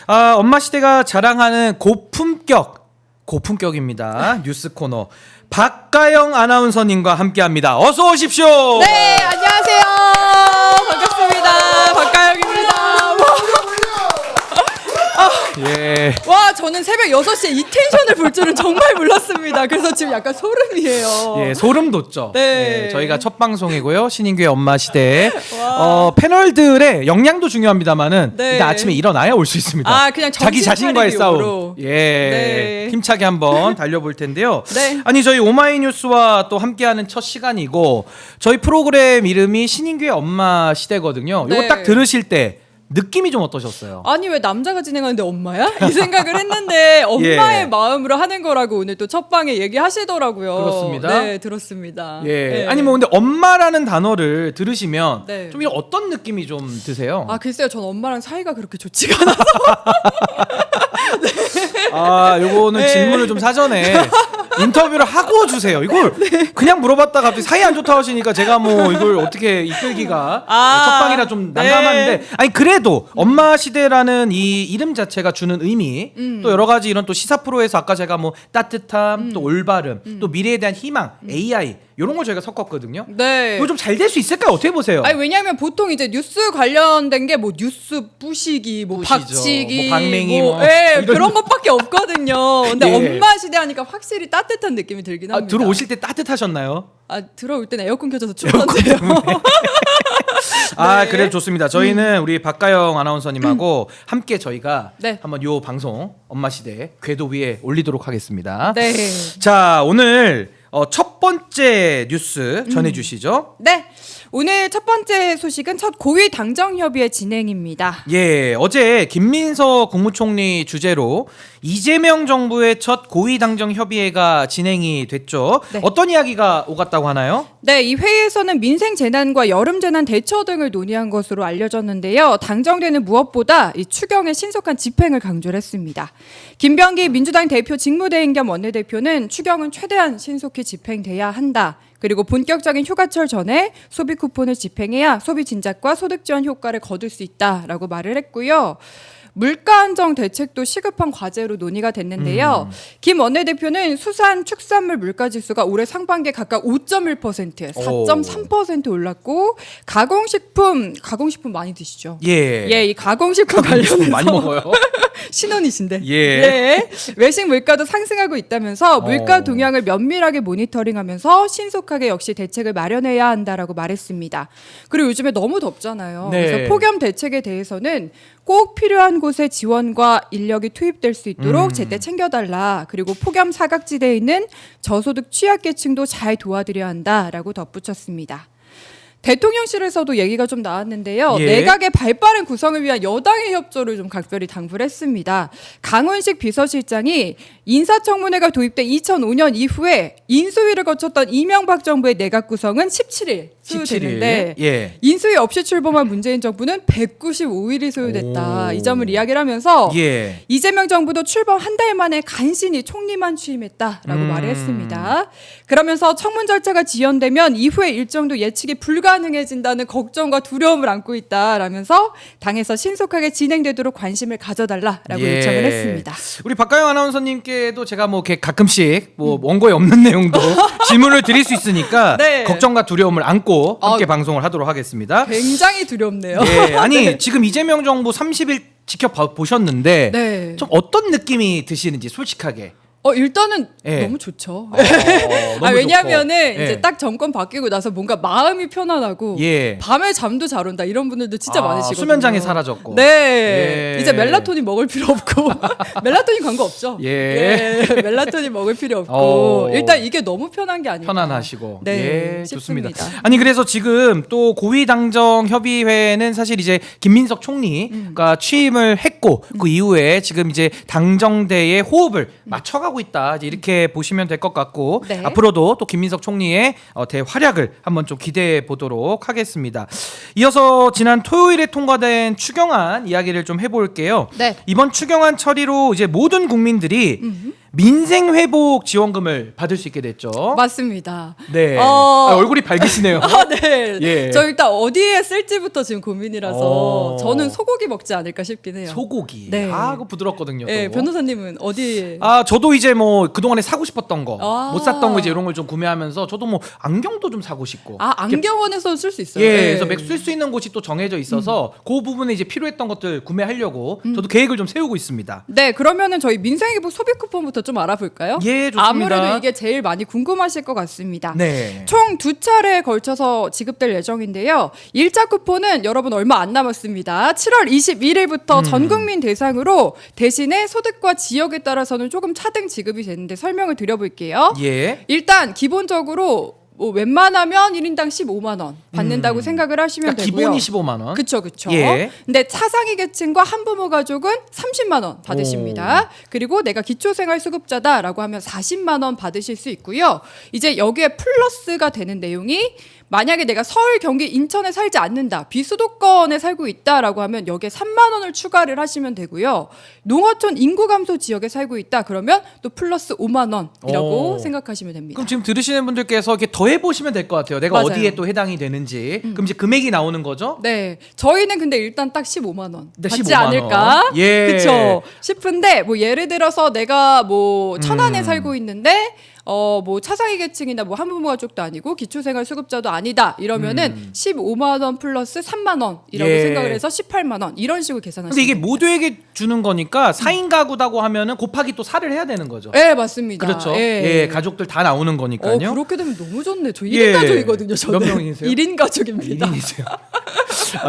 엄마 시대가 자랑하는 고품격입니다. 뉴스 코너 박가영 아나운서님과 함께합니다. 어서 오십시오. 네, 안녕하세요. 반갑습니다. 박가영입니다. 예. 와, 저는 새벽 6시에 이 텐션을 볼 줄은 정말 몰랐습니다. 그래서 지금 약간 소름이에요. 예, 소름 돋죠. 네. 예, 저희가 첫 방송이고요. 신인규의 엄마 시대. 패널들의 역량도 중요합니다만은 네. 일단 아침에 일어나야 올 수 있습니다. 그냥 자기 자신과의 정신차리기용으로. 싸움. 예. 네. 힘차게 한번 달려볼 텐데요. 네. 아니 저희 오마이뉴스와 또 함께하는 첫 시간이고 저희 프로그램 이름이 신인규의 엄마 시대거든요. 이거 네. 딱 들으실 때 느낌이 좀 어떠셨어요? 아니 왜 남자가 진행하는데 엄마야? 이 생각을 했는데 엄마의 예. 마음으로 하는 거라고 오늘 또 첫 방에 얘기하시더라고요. 그렇습니다. 네, 들었습니다. 예. 네. 아니 뭐 근데 엄마라는 단어를 들으시면 네. 좀 이런 어떤 느낌이 좀 드세요? 글쎄요. 전 엄마랑 사이가 그렇게 좋지가 않아서. 요거는 네. 질문을 좀 사전에 인터뷰를 하고 주세요. 이걸 그냥 물어봤다가 갑자기 사이 안 좋다고 하시니까 제가 뭐 이걸 어떻게 이끌기가 첫 방이라 좀 난감한데 아니 그래도 엄마 시대라는 이 이름 자체가 주는 의미 또 여러 가지 이런 또 시사 프로에서 아까 제가 뭐 따뜻함 또 올바름 또 미래에 대한 희망 AI 이런 걸 저희가 섞었거든요. 네. 이거 좀 잘 될 수 있을까요? 어떻게 보세요? 아니 왜냐하면 보통 이제 뉴스 관련된 게 뭐 뉴스 뿌시기, 뭐 뿌시죠. 박치기, 뭐 방맹이 뭐 예, 이런 그런 것밖에 없거든요. 근데 예. 엄마 시대 하니까 확실히 따뜻한 느낌이 들긴 합니다. 들어오실 때 따뜻하셨나요? 들어올 때는 에어컨 켜져서 춥던데요. 네. 그래도 좋습니다. 저희는 우리 박가영 아나운서님하고 함께 저희가 네. 한번 요 방송 엄마 시대 궤도 위에 올리도록 하겠습니다. 네. 자, 오늘 첫 번째 뉴스 전해주시죠. 네. 오늘 첫 번째 소식은 첫 고위 당정 협의회 진행입니다. 예, 어제 김민석 국무총리 주재로 이재명 정부의 첫 고위 당정 협의회가 진행이 됐죠. 네. 어떤 이야기가 오갔다고 하나요? 네, 이 회의에서는 민생 재난과 여름 재난 대처 등을 논의한 것으로 알려졌는데요. 당정대는 무엇보다 이 추경의 신속한 집행을 강조를 했습니다. 김병기 민주당 대표 직무대행 겸 원내대표는 추경은 최대한 신속히 집행돼야 한다. 그리고 본격적인 휴가철 전에 소비 쿠폰을 집행해야 소비 진작과 소득 지원 효과를 거둘 수 있다라고 말을 했고요. 물가 안정 대책도 시급한 과제로 논의가 됐는데요. 김 원내대표는 수산, 축산물 물가 지수가 올해 상반기에 각각 5.1%, 4.3% 올랐고 가공식품 많이 드시죠? 예. 이 가공식품 관련해서 많이 먹어요. 신혼이신데. 예. 네. 외식 물가도 상승하고 있다면서 물가 동향을 면밀하게 모니터링하면서 신속하게 역시 대책을 마련해야 한다라고 말했습니다. 그리고 요즘에 너무 덥잖아요. 네. 그래서 폭염 대책에 대해서는 꼭 필요한 곳에 지원과 인력이 투입될 수 있도록 제때 챙겨달라. 그리고 폭염 사각지대에 있는 저소득 취약계층도 잘 도와드려야 한다라고 덧붙였습니다. 대통령실에서도 얘기가 좀 나왔는데요. 예. 내각의 발빠른 구성을 위한 여당의 협조를 좀 각별히 당부를 했습니다. 강훈식 비서실장이 인사청문회가 도입된 2005년 이후에 인수위를 거쳤던 이명박 정부의 내각 구성은 17일 소요됐는데 예. 인수위 없이 출범한 문재인 정부는 195일이 소요됐다. 이 점을 이야기를 하면서 예. 이재명 정부도 출범 한 달 만에 간신히 총리만 취임했다라고 말을 했습니다. 그러면서 청문 절차가 지연되면 이후의 일정도 예측이 불가능해진다는 걱정과 두려움을 안고 있다라면서 당에서 신속하게 진행되도록 관심을 가져달라라고 요청을 했습니다. 우리 박가영 아나운서님께도 제가 뭐 이렇게 가끔씩 뭐 원고에 없는 내용도 질문을 드릴 수 있으니까 네. 걱정과 두려움을 안고 함께 방송을 하도록 하겠습니다. 굉장히 두렵네요. 예, 아니 네. 지금 이재명 정부 30일 지켜보셨는데 네. 좀 어떤 느낌이 드시는지 솔직하게. 일단은 예. 너무 좋죠. 너무 왜냐하면은 좋고. 이제 예. 딱 정권 바뀌고 나서 뭔가 마음이 편안하고 예. 밤에 잠도 잘 온다 이런 분들도 진짜 많으시거든요. 수면장애 사라졌고. 네. 예. 이제 멜라토닌 먹을 필요 없고 멜라토닌 광고 없죠. 예. 멜라토닌 먹을 필요 없고 어. 일단 이게 너무 편한 게 아닐까. 편안하시고. 네, 예, 좋습니다. 싶습니다. 아니 그래서 지금 또 고위당정 협의회는 사실 이제 김민석 총리가 취임을 했고 그 이후에 지금 이제 당정대의 호흡을 맞춰가고 있다. 이제 이렇게 보시면 될 것 같고 네. 앞으로도 또 김민석 총리의 대활약을 한번 좀 기대해 보도록 하겠습니다. 이어서 지난 토요일에 통과된 추경안 이야기를 좀 해볼게요. 네. 이번 추경안 처리로 이제 모든 국민들이 민생 회복 지원금을 받을 수 있게 됐죠. 맞습니다. 네. 얼굴이 밝으시네요. 네. 예. 저 일단 어디에 쓸지부터 지금 고민이라서 저는 소고기 먹지 않을까 싶긴 해요. 소고기. 네. 그거 부드럽거든요. 네, 또. 변호사님은 어디에? 저도 이제 뭐 그동안에 사고 싶었던 거, 아. 못 샀던 거 이제 이런 걸 좀 구매하면서 저도 뭐 안경도 좀 사고 싶고. 안경원에서 쓸 수 있어요. 예, 네. 그래서 맥 쓸 수 있는 곳이 또 정해져 있어서 그 부분에 이제 필요했던 것들 구매하려고 저도 계획을 좀 세우고 있습니다. 네, 그러면은 저희 민생회복 소비 쿠폰부터 좀 알아볼까요? 예, 좋습니다. 아무래도 이게 제일 많이 궁금하실 것 같습니다. 네. 총 2차례에 걸쳐서 지급될 예정인데요. 1차 쿠폰은 여러분 얼마 안 남았습니다. 7월 21일부터 전 국민 대상으로 대신에 소득과 지역에 따라서는 조금 차등 지급이 되는데 설명을 드려볼게요. 예. 일단 기본적으로 뭐 웬만하면 1인당 15만 원 받는다고 생각을 하시면 그러니까 되고요. 기본이 15만 원. 그쵸. 예. 근데 차상위 계층과 한부모 가족은 30만 원 받으십니다. 그리고 내가 기초생활수급자다라고 하면 40만 원 받으실 수 있고요. 이제 여기에 플러스가 되는 내용이 만약에 내가 서울, 경기, 인천에 살지 않는다. 비수도권에 살고 있다라고 하면 여기에 3만 원을 추가를 하시면 되고요. 농어촌 인구 감소 지역에 살고 있다. 그러면 또 플러스 5만 원이라고 생각하시면 됩니다. 그럼 지금 들으시는 분들께서 이렇게 더해 보시면 될 것 같아요. 내가 맞아요. 어디에 또 해당이 되는지. 그럼 이제 금액이 나오는 거죠? 네, 저희는 근데 일단 딱 15만 원 네, 받지 15만 않을까? 원. 예. 그쵸 싶은데 뭐 예를 들어서 내가 뭐 천안에 살고 있는데 뭐 차상위 계층이나 뭐 한부모 가족도 아니고 기초생활 수급자도 아니다 이러면은 15만 원 플러스 3만 원이라고 예. 생각을 해서 18만 원 이런 식으로 계산하시면 근데 이게 됩니다. 모두에게 주는 거니까 4인 가구다고 하면은 곱하기 또 4를 해야 되는 거죠. 네, 맞습니다. 그렇죠. 예. 예, 가족들 다 나오는 거니까요. 그렇게 되면 너무 좋네. 저 1인 예. 가족이거든요. 저는. 몇 명이세요? 1인 가족입니다. 1인이세요.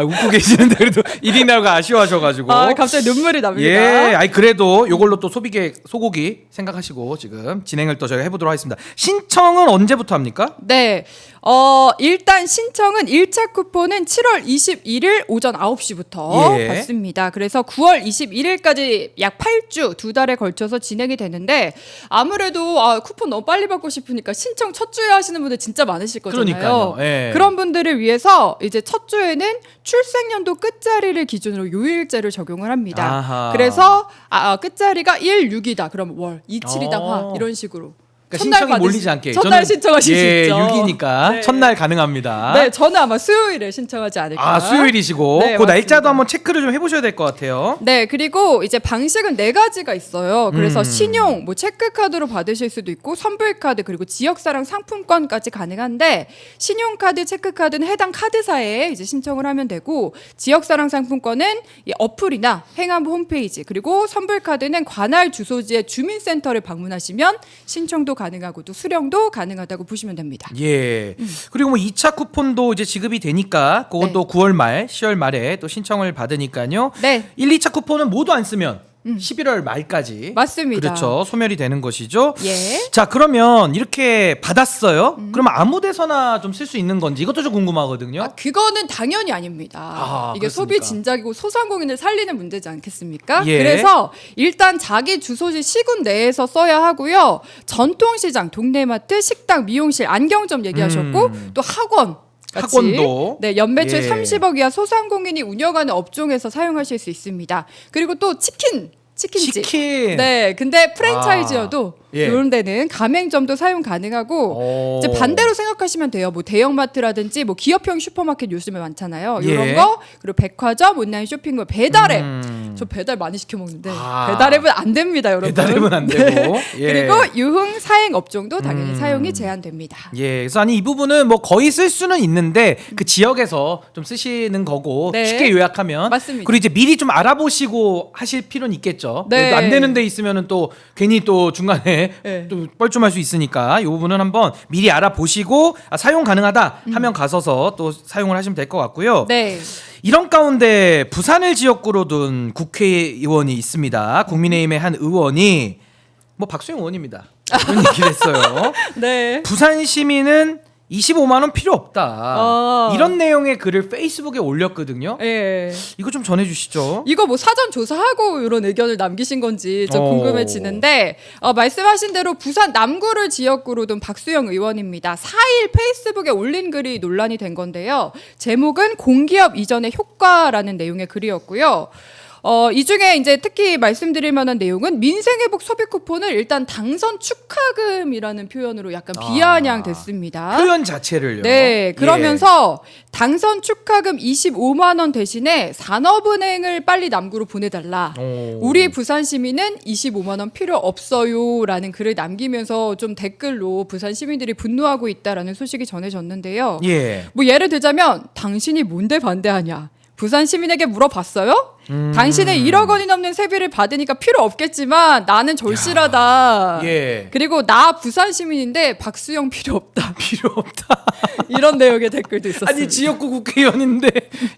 웃고 계시는데 그래도 1인이라고 아쉬워하셔가지고. 갑자기 눈물이 납니다. 예, 그래도 이걸로 또 소고기 생각하시고 지금 진행을 또 저희가 해보도록 하겠습니다. 신청은 언제부터 합니까? 네. 일단 신청은 1차 쿠폰은 7월 21일 오전 9시부터 예. 받습니다. 그래서 9월 21일까지 약 8주, 2달에 걸쳐서 진행이 되는데 아무래도 쿠폰 너무 빨리 받고 싶으니까 신청 첫 주에 하시는 분들 진짜 많으실 거잖아요. 그러니까요. 예. 그런 분들을 위해서 이제 첫 주에는 출생연도 끝자리를 기준으로 요일제를 적용을 합니다. 아하. 그래서 끝자리가 1, 6이다. 그럼 월, 2, 7이다. 화 이런 식으로. 그러니까 신청이 몰리지 않게. 첫날 신청하실 수 있죠. 6이니까 네. 첫날 가능합니다. 네, 저는 아마 수요일에 신청하지 않을까. 수요일이시고 네, 그 날짜도 맞습니다. 한번 체크를 좀 해보셔야 될 것 같아요. 네, 그리고 이제 방식은 4가지가 있어요. 그래서 신용, 뭐 체크카드로 받으실 수도 있고 선불카드 그리고 지역사랑 상품권까지 가능한데 신용카드, 체크카드는 해당 카드사에 이제 신청을 하면 되고 지역사랑 상품권은 이 어플이나 행안부 홈페이지 그리고 선불카드는 관할 주소지의 주민센터를 방문하시면 신청도 가능하고 또 수령도 가능하다고 보시면 됩니다. 예. 그리고 뭐 2차 쿠폰도 이제 지급이 되니까 그건 네. 또 9월 말, 10월 말에 또 신청을 받으니까요. 네. 1, 2차 쿠폰은 모두 안 쓰면 11월 말까지 맞습니다. 그렇죠. 소멸이 되는 것이죠. 예. 자, 그러면 이렇게 받았어요. 그러면 아무 데서나 좀 쓸 수 있는 건지 이것도 좀 궁금하거든요. 그거는 당연히 아닙니다. 이게 그렇습니까? 소비 진작이고 소상공인을 살리는 문제지 않겠습니까? 예. 그래서 일단 자기 주소지 시군 내에서 써야 하고요. 전통시장, 동네마트, 식당, 미용실, 안경점 얘기하셨고 또 학원 같이 학원도. 네, 연매출 예. 30억 이하 소상공인이 운영하는 업종에서 사용하실 수 있습니다. 그리고 또 치킨집. 치킨. 네, 근데 프랜차이즈여도 예. 이런 데는 가맹점도 사용 가능하고 이제 반대로 생각하시면 돼요. 뭐 대형마트라든지 뭐 기업형 슈퍼마켓 요즘에 많잖아요. 이런 예. 거 그리고 백화점, 온라인 쇼핑몰, 배달앱. 저 배달 많이 시켜 먹는데 배달앱은 안 됩니다, 여러분. 배달앱은 안 되고. 예. 그리고 유흥 사행 업종도 당연히 사용이 제한됩니다. 예, 그래서 이 부분은 뭐 거의 쓸 수는 있는데 그 지역에서 좀 쓰시는 거고 네. 쉽게 요약하면 맞습니다. 그리고 이제 미리 좀 알아보시고 하실 필요는 있겠죠. 네. 그래도 안 되는 데 있으면은 또 괜히 또 중간에 네. 또 뻘쭘할 수 있으니까 이 부분은 한번 미리 알아보시고 사용 가능하다 하면 가서서 또 사용을 하시면 될 것 같고요. 네. 이런 가운데 부산을 지역구로 둔 국회의원이 있습니다. 국민의힘의 한 의원이 뭐 박수영 의원입니다. 그런 얘기를 했어요. 네. 부산 시민은 25만 원 필요 없다. 이런 내용의 글을 페이스북에 올렸거든요. 예. 이거 좀 전해주시죠. 이거 뭐 사전 조사하고 이런 의견을 남기신 건지 좀 오. 궁금해지는데 말씀하신 대로 부산 남구를 지역구로 둔 박수영 의원입니다. 4일 페이스북에 올린 글이 논란이 된 건데요. 제목은 공기업 이전의 효과라는 내용의 글이었고요. 이 중에 이제 특히 말씀드릴 만한 내용은 민생회복 소비 쿠폰을 일단 당선 축하금이라는 표현으로 약간 비아냥됐습니다. 표현 자체를요. 네, 그러면서 당선 축하금 25만 원 대신에 산업은행을 빨리 남구로 보내달라. 우리 부산 시민은 25만 원 필요 없어요라는 글을 남기면서 좀 댓글로 부산 시민들이 분노하고 있다라는 소식이 전해졌는데요. 예. 뭐 예를 들자면 당신이 뭔데 반대하냐? 부산 시민에게 물어봤어요? 당신은 1억 원이 넘는 세비를 받으니까 필요 없겠지만 나는 절실하다. 예. 그리고 나 부산 시민인데 박수영 필요 없다. 필요 없다. 이런 내용의 댓글도 있었습니다. 아니 지역구 국회의원인데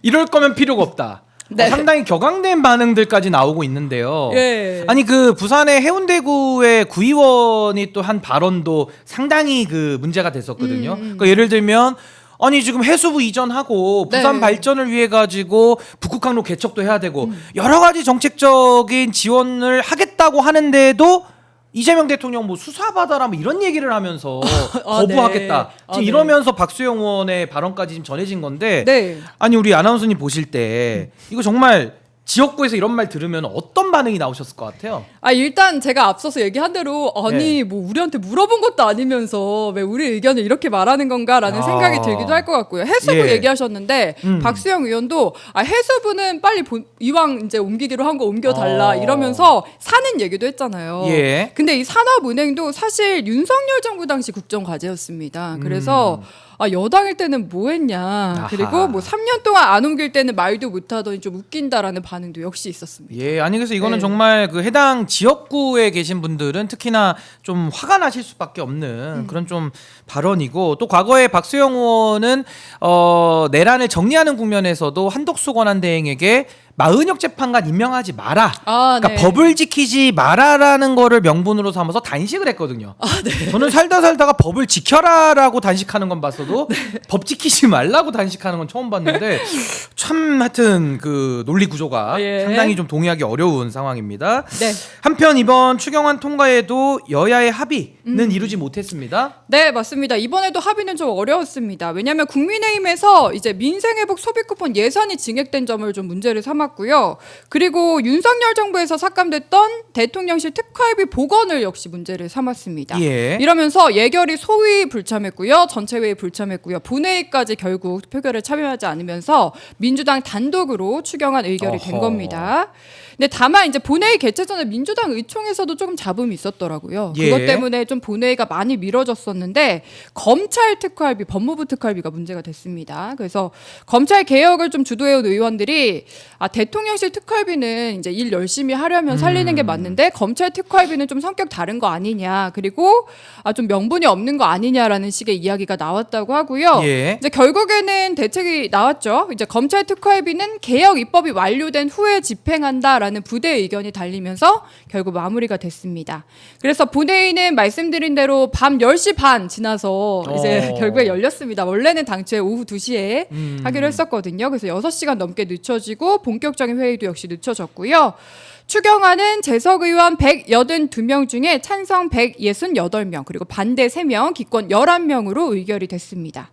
이럴 거면 필요가 없다. 네. 상당히 격앙된 반응들까지 나오고 있는데요. 예. 아니 그 부산의 해운대구의 구의원이 또 한 발언도 상당히 그 문제가 됐었거든요. 그러니까 예를 들면 아니 지금 해수부 이전하고 부산 네. 발전을 위해 가지고 북극항로 개척도 해야 되고 여러 가지 정책적인 지원을 하겠다고 하는데도 이재명 대통령 뭐 수사받아라 뭐 이런 얘기를 하면서 거부하겠다. 네. 지금 네. 이러면서 박수영 의원의 발언까지 지금 전해진 건데 네. 아니 우리 아나운서님 보실 때 이거 정말 지역구에서 이런 말 들으면 어떤 반응이 나오셨을 것 같아요? 일단 제가 앞서서 얘기한 대로 네. 뭐 우리한테 물어본 것도 아니면서 왜 우리 의견을 이렇게 말하는 건가라는 생각이 들기도 할 것 같고요. 해수부 예. 얘기하셨는데 박수영 의원도 해수부는 빨리 이왕 이제 옮기기로 한 거 옮겨달라 이러면서 사는 얘기도 했잖아요. 예. 근데 이 산업은행도 사실 윤석열 정부 당시 국정과제였습니다. 그래서 여당일 때는 뭐 했냐. 그리고 뭐 3년 동안 안 옮길 때는 말도 못하더니 좀 웃긴다라는 반응도 역시 있었습니다. 예, 아니 그래서 이거는 네. 정말 그 해당 지역구에 계신 분들은 특히나 좀 화가 나실 수밖에 없는 그런 좀 발언이고 또 과거에 박수영 의원은 내란을 정리하는 국면에서도 한독수 권한대행에게 마은혁 재판관 임명하지 마라. 그러니까 네. 법을 지키지 마라라는 거를 명분으로 삼아서 단식을 했거든요. 저는 살다가 법을 지켜라라고 단식하는 건 봤어도 법 지키지 말라고 단식하는 건 처음 봤는데 참 하여튼 그 논리 구조가 상당히 좀 동의하기 어려운 상황입니다. 네. 한편 이번 추경안 통과에도 여야의 합의는 이루지 못했습니다. 네, 맞습니다. 이번에도 합의는 좀 어려웠습니다. 왜냐하면 국민의힘에서 이제 민생회복 소비쿠폰 예산이 증액된 점을 좀 문제를 삼았고요. 그리고 윤석열 정부에서 삭감됐던 대통령실 특활비 복원을 역시 문제를 삼았습니다. 예. 이러면서 예결위 소위 불참했고요. 전체회의 불참했고요. 본회의까지 결국 표결에 참여하지 않으면서 민주당 단독으로 추경안 의결이 된 어허. 겁니다. 근데 다만 이제 본회의 개최 전에 민주당 의총에서도 조금 잡음이 있었더라고요. 예. 그것 때문에 좀 본회의가 많이 미뤄졌었는데 검찰 특활비, 법무부 특활비가 문제가 됐습니다. 그래서 검찰 개혁을 좀 주도해온 의원들이 대통령실 특활비는 이제 일 열심히 하려면 살리는 게 맞는데 검찰 특활비는 좀 성격 다른 거 아니냐. 그리고 좀 명분이 없는 거 아니냐라는 식의 이야기가 나왔다고 하고요. 예. 이제 결국에는 대책이 나왔죠. 이제 검찰 특활비는 개혁 입법이 완료된 후에 집행한다라는 부대 의견이 달리면서 결국 마무리가 됐습니다. 그래서 본회의는 말씀드린 대로 밤 10시 반 지나서 이제 결국에 열렸습니다. 원래는 당초에 오후 2시에 하기로 했었거든요. 그래서 6시간 넘게 늦춰지고 본격적인 회의도 역시 늦춰졌고요. 추경안은 재석 의원 182명 중에 찬성 168명, 그리고 반대 3명, 기권 11명으로 의결이 됐습니다.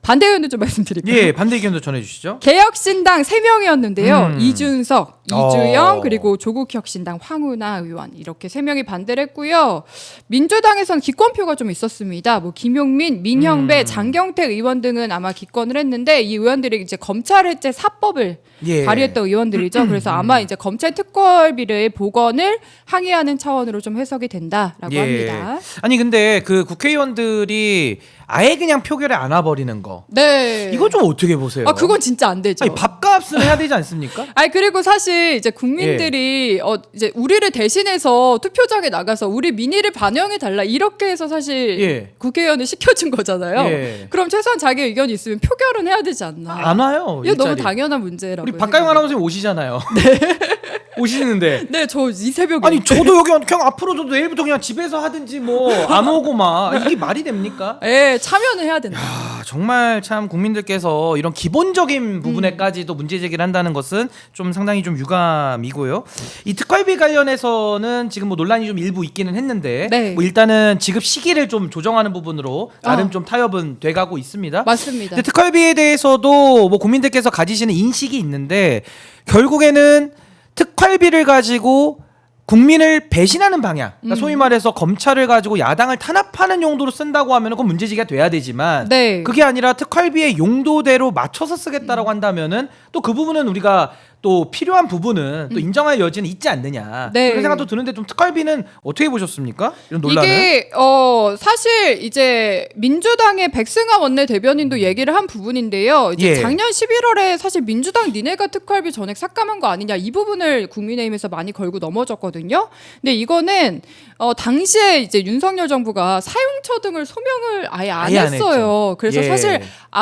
반대 의원도 좀 말씀드릴까요? 예, 반대 의견도 전해주시죠. 개혁신당 3명이었는데요. 이준석, 이주영, 어. 그리고 조국혁신당 황운하 의원 이렇게 3명이 반대를 했고요. 민주당에서는 기권표가 좀 있었습니다. 뭐 김용민, 민형배, 장경택 의원 등은 아마 기권을 했는데 이 의원들이 이제 검찰 해체 4법을 예. 발의했던 의원들이죠. 그래서 아마 이제 검찰 특활비를 복원을 항의하는 차원으로 좀 해석이 된다라고 합니다. 아니 근데 그 국회의원들이 아예 그냥 표결에 안 와버리는 거. 네. 이거 좀 어떻게 보세요? 그건 진짜 안 되죠. 아니 밥값은 해야 되지 않습니까? 그리고 사실 이제 국민들이 이제 우리를 대신해서 투표장에 나가서 우리 민의를 반영해 달라 이렇게 해서 사실 국회의원을 시켜준 거잖아요. 그럼 최소한 자기 의견이 있으면 표결은 해야 되지 않나? 안 와요. 이거 너무 일자리. 당연한 문제라고. 우리 박가영 아나운서님 오시잖아요. 오시는데. 네, 저 이 새벽에. 아니 저도 여기 그냥 앞으로 저도 내일부터 그냥 집에서 하든지 뭐 안 오고 막 이게 말이 됩니까? 네, 참여는 해야 된다. 정말 참 국민들께서 이런 기본적인 부분에까지도 문제 제기를 한다는 것은 좀 상당히 좀 유감이고요. 이 특활비 관련해서는 지금 뭐 논란이 좀 일부 있기는 했는데 네. 뭐 일단은 지급 시기를 좀 조정하는 부분으로 나름 좀 타협은 돼가고 있습니다. 맞습니다. 근데 특활비에 대해서도 뭐 국민들께서 가지시는 인식이 있는데 결국에는 특활비를 가지고 국민을 배신하는 방향, 그러니까 소위 말해서 검찰을 가지고 야당을 탄압하는 용도로 쓴다고 하면 그건 문제제기가 돼야 되지만 네. 그게 아니라 특활비의 용도대로 맞춰서 쓰겠다라고 한다면은 또 그 부분은 우리가 또 필요한 부분은 또 인정할 여지는 있지 않느냐 네. 그런 생각도 드는데 좀 특활비는 어떻게 보셨습니까? 이런 논란을. 이게 사실 이제 민주당의 백승환 원내대변인도 얘기를 한 부분인데요. 이제 예. 작년 11월에 사실 민주당 니네가 특활비 전액 삭감한 거 아니냐 이 부분을 국민의힘에서 많이 걸고 넘어졌거든요. 근데 이거는 당시에 이제 윤석열 정부가 사용처 등을 소명을 아예 안 했어요. 그래서 예. 사실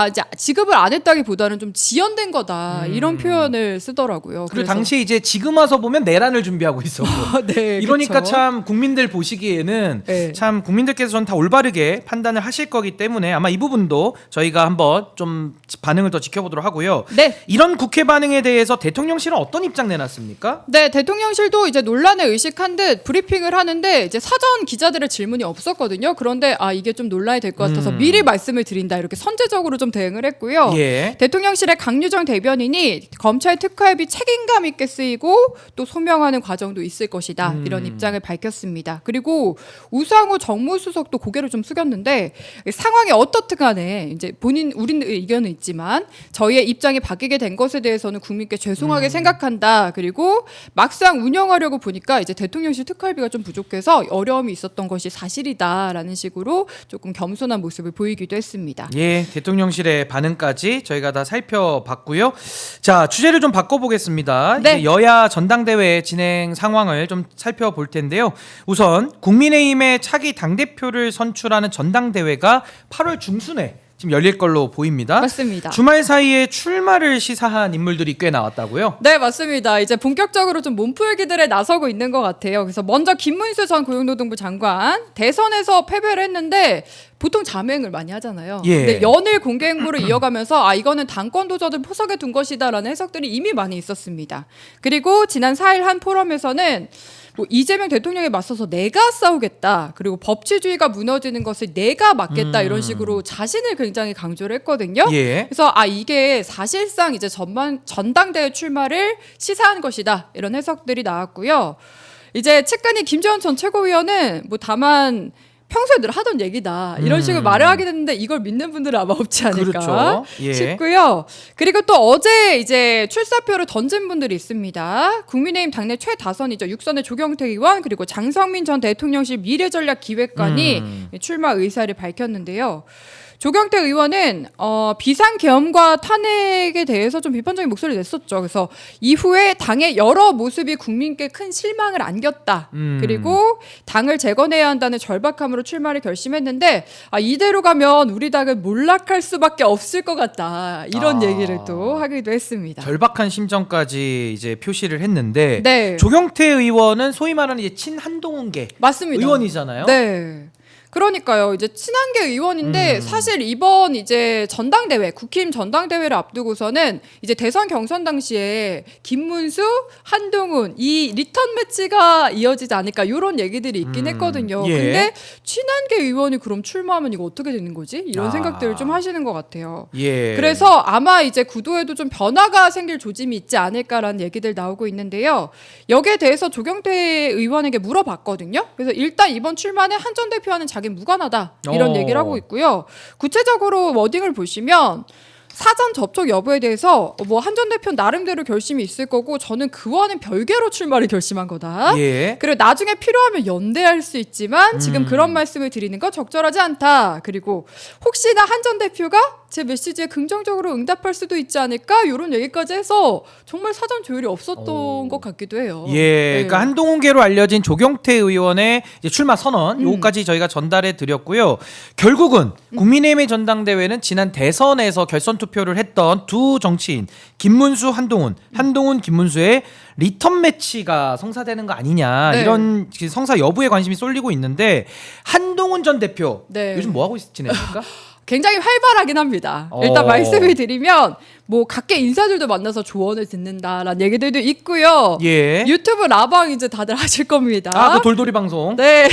이제 지급을 안 했다기보다는 좀 지연된 거다 이런 표현을 쓰더라고요. 그리고 당시 이제 지금 와서 보면 내란을 준비하고 있었고 네, 이러니까 그쵸. 참 국민들 보시기에는 네. 참 국민들께서 전 다 올바르게 판단을 하실 거기 때문에 아마 이 부분도 저희가 한번 좀 반응을 더 지켜보도록 하고요. 네. 이런 국회 반응에 대해서 대통령실은 어떤 입장 내놨습니까? 네, 대통령실도 이제 논란에 의식한 듯 브리핑을 하는데 이제 사전 기자들의 질문이 없었거든요. 그런데 이게 좀 논란이 될 것 같아서 미리 말씀을 드린다 이렇게 선제적으로 좀 대응을 했고요. 예. 대통령실의 강유정 대변인이 검찰 특활비 책임감 있게 쓰이고 또 소명하는 과정도 있을 것이다 이런 입장을 밝혔습니다. 그리고 우상호 정무수석도 고개를 좀 숙였는데 상황이 어떻든 간에 이제 우리는 의견은 있지만 저희의 입장이 바뀌게 된 것에 대해서는 국민께 죄송하게 생각한다. 그리고 막상 운영하려고 보니까 이제 대통령실 특활비가 좀 부족해서 어려움이 있었던 것이 사실이다라는 식으로 조금 겸손한 모습을 보이기도 했습니다. 예, 대통령실의 반응까지 저희가 다 살펴봤고요. 자, 주제를 좀 바꿔보겠습니다. 네. 이제 여야 전당대회 진행 상황을 좀 살펴볼 텐데요. 우선 국민의힘의 차기 당대표를 선출하는 전당대회가 8월 중순에 지금 열릴 걸로 보입니다. 맞습니다. 주말 사이에 출마를 시사한 인물들이 꽤 나왔다고요? 네, 맞습니다. 이제 본격적으로 좀 몸풀기들에 나서고 있는 것 같아요. 그래서 먼저 김문수 전 고용노동부 장관 대선에서 패배를 했는데 보통 자맹을 많이 하잖아요. 예. 근데 연일 공개 행보를 이어가면서 이거는 당권 도전을 포석에 둔 것이다라는 해석들이 이미 많이 있었습니다. 그리고 지난 4일 한 포럼에서는 이재명 대통령에 맞서서 내가 싸우겠다. 그리고 법치주의가 무너지는 것을 내가 막겠다. 이런 식으로 자신을 굉장히 강조를 했거든요. 예. 그래서 이게 사실상 이제 전당대회 출마를 시사한 것이다. 이런 해석들이 나왔고요. 이제 측근이 김재원 전 최고위원은 다만 평소에 늘 하던 얘기다 이런 식으로 말을 하게 됐는데 이걸 믿는 분들은 아마 없지 않을까 그렇죠. 예. 싶고요. 그리고 또 어제 이제 출사표를 던진 분들이 있습니다. 국민의힘 당내 최다선이죠. 6선의 조경태 의원 그리고 장성민 전 대통령실 미래전략기획관이 출마 의사를 밝혔는데요. 조경태 의원은 비상계엄과 탄핵에 대해서 좀 비판적인 목소리를 냈었죠. 그래서 이후에 당의 여러 모습이 국민께 큰 실망을 안겼다. 그리고 당을 재건해야 한다는 절박함으로 출마를 결심했는데 이대로 가면 우리 당은 몰락할 수밖에 없을 것 같다. 이런 얘기를 또 하기도 했습니다. 절박한 심정까지 이제 표시를 했는데 네. 조경태 의원은 소위 말하는 이제 친한동훈계 맞습니다. 의원이잖아요. 네. 그러니까요. 이제 친한계 의원인데 사실 이번 이제 전당대회, 국힘 전당대회를 앞두고서는 이제 대선 경선 당시에 김문수, 한동훈 이 리턴 매치가 이어지지 않을까 이런 얘기들이 있긴 했거든요. 예. 근데 친한계 의원이 그럼 출마하면 이거 어떻게 되는 거지? 이런 생각들을 좀 하시는 것 같아요. 예. 그래서 아마 이제 구도에도 좀 변화가 생길 조짐이 있지 않을까라는 얘기들 나오고 있는데요. 여기에 대해서 조경태 의원에게 물어봤거든요. 그래서 일단 이번 출마는 한 전 대표와는 자기 무관하다 이런 얘기를 하고 있고요. 구체적으로 워딩을 보시면 사전 접촉 여부에 대해서 한 전 대표는 나름대로 결심이 있을 거고 저는 그와는 별개로 출마를 결심한 거다. 예. 그리고 나중에 필요하면 연대할 수 있지만 지금 그런 말씀을 드리는 건 적절하지 않다. 그리고 혹시나 한 전 대표가 제 메시지에 긍정적으로 응답할 수도 있지 않을까 이런 얘기까지 해서 정말 사전 조율이 없었던 것 같기도 해요. 예, 네. 그러니까 한동훈계로 알려진 조경태 의원의 이제 출마 선언 요거까지 저희가 전달해 드렸고요. 결국은 국민의힘의 전당대회는 지난 대선에서 결선 투표를 했던 두 정치인 김문수, 한동훈, 김문수의 리턴 매치가 성사되는 거 아니냐 네. 이런 성사 여부에 관심이 쏠리고 있는데 한동훈 전 대표 네. 요즘 뭐 하고 지냅니까? 굉장히 활발하긴 합니다. 일단 말씀을 드리면 각계 인사들도 만나서 조언을 듣는다라는 얘기들도 있고요. 예. 유튜브 라방 이제 다들 하실 겁니다. 그 돌돌이 방송. 네.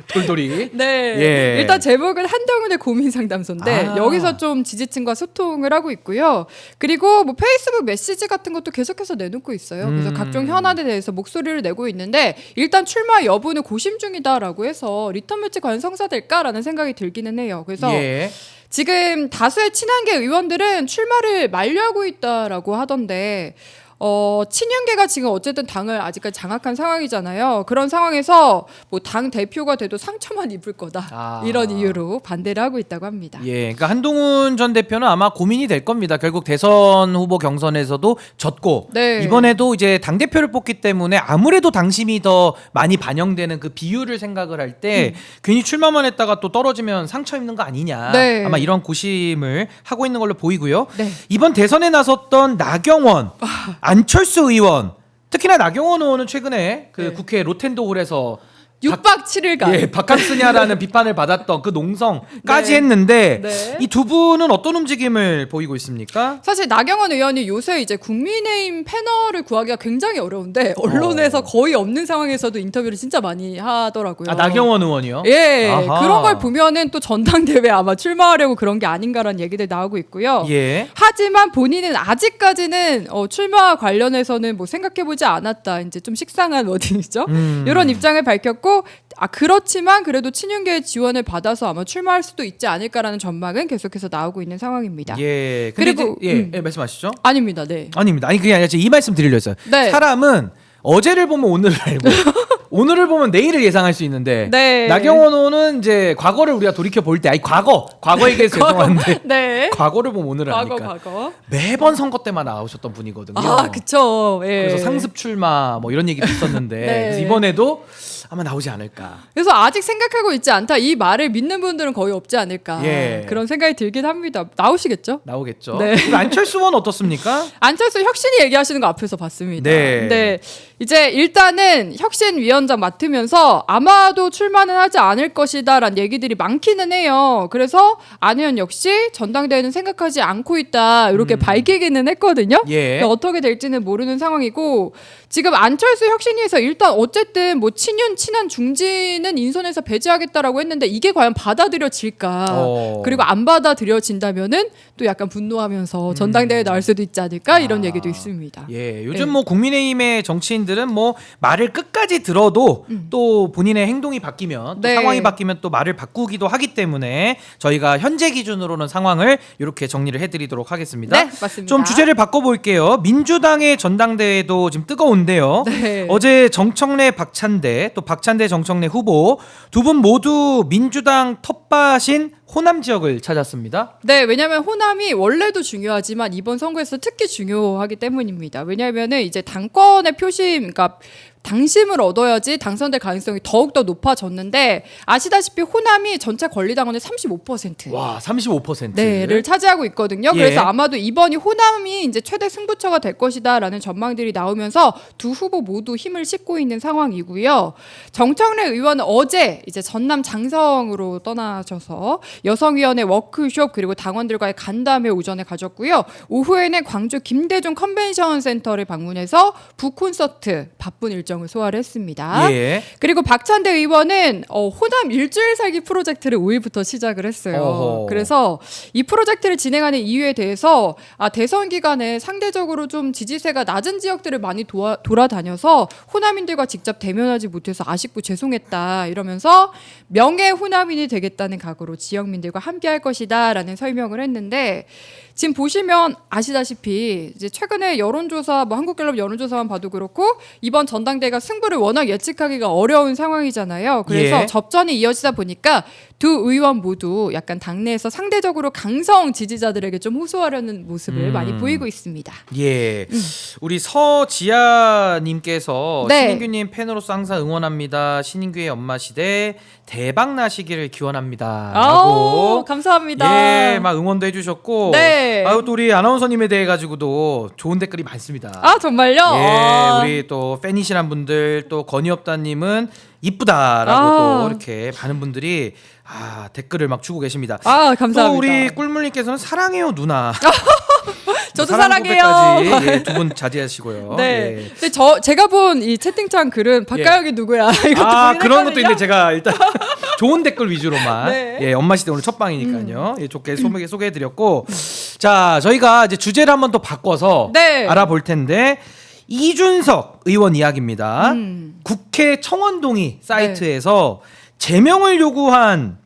돌돌이. 네. 예. 일단 제목은 한동훈의 고민 상담소인데 여기서 좀 지지층과 소통을 하고 있고요. 그리고 뭐 페이스북 메시지 같은 것도 계속해서 내놓고 있어요. 그래서 각종 현안에 대해서 목소리를 내고 있는데 일단 출마 여부는 고심 중이다라고 해서 리턴 매치 과연 성사될까라는 생각이 들기는 해요. 그래서 예. 지금 다수의 친한계 의원들은 출마를 만류하고 있다라고 하던데 친윤계가 지금 어쨌든 당을 아직까지 장악한 상황이잖아요. 그런 상황에서 뭐 당 대표가 돼도 상처만 입을 거다. 이런 이유로 반대를 하고 있다고 합니다. 예, 그러니까 한동훈 전 대표는 아마 고민이 될 겁니다. 결국 대선 후보 경선에서도 졌고 네. 이번에도 이제 당 대표를 뽑기 때문에 아무래도 당심이 더 많이 반영되는 그 비율을 생각을 할 때 괜히 출마만 했다가 또 떨어지면 상처 입는 거 아니냐. 네. 아마 이런 고심을 하고 있는 걸로 보이고요. 네. 이번 대선에 나섰던 나경원, 안철수 의원, 특히나 나경원 의원은 최근에 그 네. 국회 로텐도홀에서 6박 7일간 예, 바캉스냐라는 비판을 받았던 그 농성까지 네. 했는데 네. 이 두 분은 어떤 움직임을 보이고 있습니까? 사실 나경원 의원이 요새 이제 국민의힘 패널을 구하기가 굉장히 어려운데 언론에서 거의 없는 상황에서도 인터뷰를 진짜 많이 하더라고요. 아, 나경원 의원이요? 예, 아하. 그런 걸 보면은 또 전당대회 아마 출마하려고 그런 게 아닌가라는 얘기들 나오고 있고요. 예. 하지만 본인은 아직까지는 출마 관련해서는 뭐 생각해보지 않았다. 이제 좀 식상한 워딩이죠. 이런 입장을 밝혔고 그렇지만 그래도 친윤계의 지원을 받아서 아마 출마할 수도 있지 않을까라는 전망은 계속해서 나오고 있는 상황입니다. 예. 근데 그리고, 이제, 예, 말씀하시죠? 아닙니다. 네. 아닙니다. 아니 그게 아니라 제가 이 말씀 드리려 했어요. 네. 사람은 어제를 보면 오늘을 알고 오늘을 보면 내일을 예상할 수 있는데 네. 나경원 의원은 이제 과거를 우리가 돌이켜 볼 때 과거 얘기해서 죄송한데 네. 과거를 보면 오늘을 과거. 아니까 매번 선거 때만 나오셨던 분이거든요. 아, 그쵸. 예. 그래서 상습 출마 뭐 이런 얘기도 있었는데 네. 그래서 이번에도 아마 나오지 않을까. 그래서 아직 생각하고 있지 않다. 이 말을 믿는 분들은 거의 없지 않을까. 예. 그런 생각이 들긴 합니다. 나오시겠죠? 나오겠죠. 네. 그리고 안철수 의원 어떻습니까? 안철수 혁신이 얘기하시는 거 앞에서 봤습니다. 네. 네. 이제 일단은 혁신위원장 맡으면서 아마도 출마는 하지 않을 것이다라는 얘기들이 많기는 해요. 그래서 안 의원 역시 전당대회는 생각하지 않고 있다. 이렇게 밝히기는 했거든요. 예. 근데 어떻게 될지는 모르는 상황이고 지금 안철수 혁신위에서 일단 어쨌든 뭐 친한 중진은 인선에서 배제하겠다라고 했는데 이게 과연 받아들여질까? 그리고 안 받아들여진다면은 또 약간 분노하면서 전당대회 나올 수도 있지 않을까? 이런 얘기도 있습니다. 예, 요즘 뭐 국민의힘의 정치인들은 뭐 말을 끝까지 들어도 또 본인의 행동이 바뀌면 또 네. 상황이 바뀌면 또 말을 바꾸기도 하기 때문에 저희가 현재 기준으로는 상황을 이렇게 정리를 해드리도록 하겠습니다. 네, 맞습니다. 좀 주제를 바꿔볼게요. 민주당의 전당대회도 지금 뜨거운데요. 네. 어제 정청래 박찬대 또 박찬대 정청래 후보 두 분 모두 민주당 텃밭인 호남 지역을 찾았습니다. 네, 왜냐하면 호남이 원래도 중요하지만 이번 선거에서 특히 중요하기 때문입니다. 왜냐하면은 이제 당권의 표심, 그러니까 당심을 얻어야지 당선될 가능성이 더욱더 높아졌는데 아시다시피 호남이 전체 권리당원의 35%. 와, 35%. 네,를 차지하고 있거든요. 예. 그래서 아마도 이번이 호남이 이제 최대 승부처가 될 것이다라는 전망들이 나오면서 두 후보 모두 힘을 싣고 있는 상황이고요. 정청래 의원은 어제 이제 전남 장성으로 떠나셔서 여성위원회 워크숍 그리고 당원들과의 간담회 오전에 가졌고요. 오후에는 광주 김대중 컨벤션 센터를 방문해서 북콘서트 바쁜 일정을 소화를 했습니다. 예. 그리고 박찬대 의원은 호남 일주일 살기 프로젝트를 5일부터 시작을 했어요. 어허. 그래서 이 프로젝트를 진행하는 이유에 대해서 대선 기간에 상대적으로 좀 지지세가 낮은 지역들을 많이 돌아다녀서 호남인들과 직접 대면하지 못해서 아쉽고 죄송했다 이러면서 명예 호남인이 되겠다는 각오로 지역민들과 함께할 것이다라는 설명을 했는데 지금 보시면 아시다시피 이제 최근에 여론조사 뭐 한국갤럽 여론조사만 봐도 그렇고 이번 전당대회가 승부를 워낙 예측하기가 어려운 상황이잖아요. 그래서 예. 접전이 이어지다 보니까 두 의원 모두 약간 당내에서 상대적으로 강성 지지자들에게 좀 호소하려는 모습을 많이 보이고 있습니다. 예. 우리 서지아님께서 네. 신인규님 팬으로서 항상 응원합니다. 신인규의 엄마 시대 대박 나시기를 기원합니다. 아우, 라고. 감사합니다. 예, 막 응원도 해주셨고. 네. 아유, 또 우리 아나운서님에 대해 가지고도 좋은 댓글이 많습니다. 아, 정말요? 예, 우리 또 팬이시란 분들 또 건희업다님은 이쁘다라고 또 이렇게 많은 분들이 댓글을 막 주고 계십니다. 아, 감사합니다. 또 우리 꿀물님께서는 사랑해요 누나. 저도 사랑 사랑해요. 고백까지 예, 두 분 자제하시고요. 네. 예. 근데 제가 본 이 채팅창 글은 박가영이 누구야? 이것도 그런 것도 보긴 있는데 제가 일단 좋은 댓글 위주로만 네. 예, 엄마 시대 오늘 첫 방이니까요. 예, 좋게 소개해드렸고 자 저희가 이제 주제를 한번 또 바꿔서 네. 알아볼 텐데 이준석 의원 이야기입니다. 국회 청원동의 사이트에서 제명을 요구한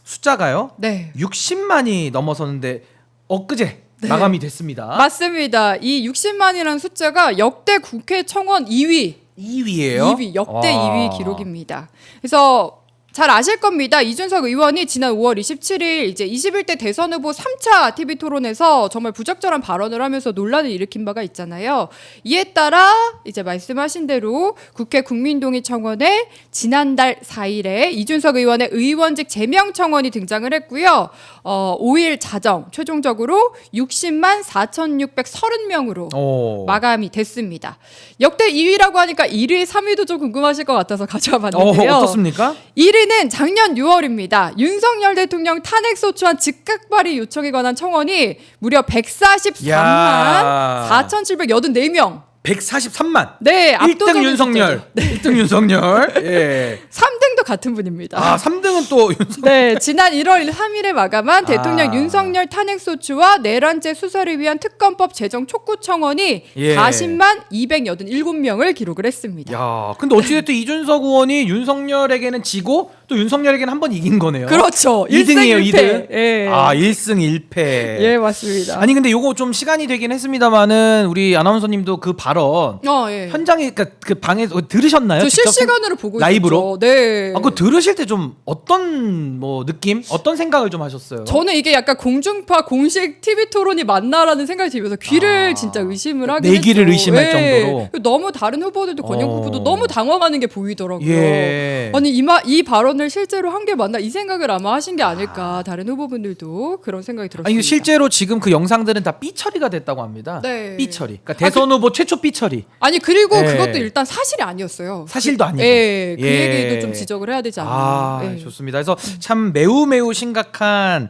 숫자가요. 네. 60만이 넘어섰는데 엊그제 마감이 됐습니다. 맞습니다. 이 60만이라는 숫자가 역대 국회 청원 2위. 2위예요? 2위 역대 2위 기록입니다. 그래서 잘 아실 겁니다. 이준석 의원이 지난 5월 27일 이제 21대 대선 후보 3차 TV 토론에서 정말 부적절한 발언을 하면서 논란을 일으킨 바가 있잖아요. 이에 따라 이제 말씀하신 대로 국회 국민동의 청원에 지난달 4일에 이준석 의원의 의원직 제명 청원이 등장을 했고요. 5일 자정 최종적으로 60만 4,630명으로 마감이 됐습니다. 역대 2위라고 하니까 1위, 3위도 좀 궁금하실 것 같아서 가져와 봤는데요. 어떻습니까? 1위는 작년 6월입니다. 윤석열 대통령 탄핵 소추안 즉각 발의 요청에 관한 청원이 무려 143만 4,784명. 143만. 네, 1등 윤석열. 네. 1등 윤석열. 예. 3등도 같은 분입니다. 3등은 또 윤석열. 네, 지난 1월 3일에 마감한 대통령 윤석열 탄핵 소추와 내란죄 수사를 위한 특검법 제정 촉구 청원이 40만 287명을 기록을 했습니다. 야, 근데 어찌됐든 이준석 의원이 윤석열에게는 지고 또 윤석열에게는 한 번 이긴 거네요. 그렇죠. 2등이에요, 2등. 예. 1승 1패. 예, 맞습니다. 아니 근데 요거 좀 시간이 되긴 했습니다만은 우리 아나운서님도 그 발언 예. 현장에 그러니까 그 방에서 들으셨나요? 저 직접 실시간으로 보고 라이브로? 있었죠. 네. 그거 들으실 때 좀 어떤 뭐 느낌, 어떤 생각을 좀 하셨어요? 저는 이게 약간 공중파 공식 TV 토론이 맞나라는 생각이 들면서 귀를 진짜 의심을 하긴 내 귀를 했죠. 의심할 예. 정도로. 너무 다른 후보들도 권영 후보도 너무 당황하는 게 보이더라고요. 예. 아니 이 발언을 실제로 한 게 맞나 이 생각을 아마 하신 게 아닐까. 다른 후보분들도 그런 생각이 들었습니다. 아니 실제로 지금 그 영상들은 다 삐 처리가 됐다고 합니다. 네. 삐 처리. 그러니까 대선 후보 최초 삐 처리. 아니 그리고 예. 그것도 일단 사실이 아니었어요. 사실도 아니고. 예. 그 예. 얘기도 좀 지적을 해야 되지 않나. 예. 좋습니다. 그래서 참 매우 심각한